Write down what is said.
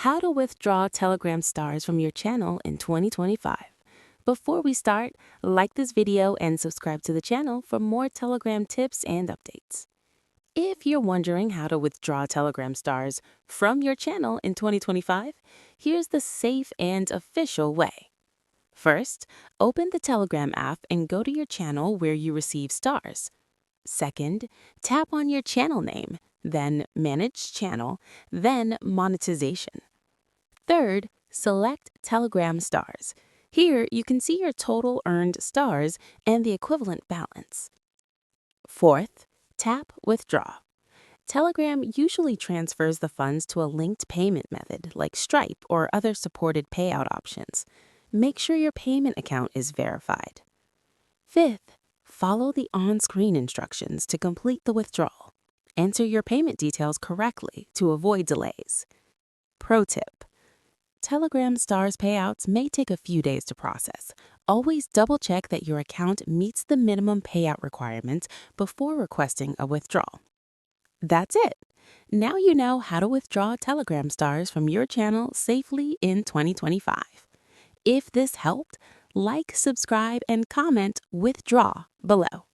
how to withdraw Telegram stars from your channel in 2025. Before we start, like this video and subscribe to the channel for more Telegram tips and updates. If you're wondering how to withdraw Telegram stars from your channel in 2025, here's the safe and official way. First, open the Telegram app and go to your channel where you receive stars. Second, tap on your channel name, then Manage Channel, then Monetization. Third, select Telegram stars. Here, you can see your total earned stars and the equivalent balance. Fourth, tap Withdraw. Telegram usually transfers the funds to a linked payment method like Stripe or other supported payout options. Make sure your payment account is verified. Fifth, follow the on-screen instructions to complete the withdrawal. Enter your payment details correctly to avoid delays. Pro tip: Telegram stars payouts may take a few days to process. Always double-check that your account meets the minimum payout requirements before requesting a withdrawal. That's it. Now you know how to withdraw Telegram stars from your channel safely in 2025. If this helped, like, subscribe, and comment "withdraw" below.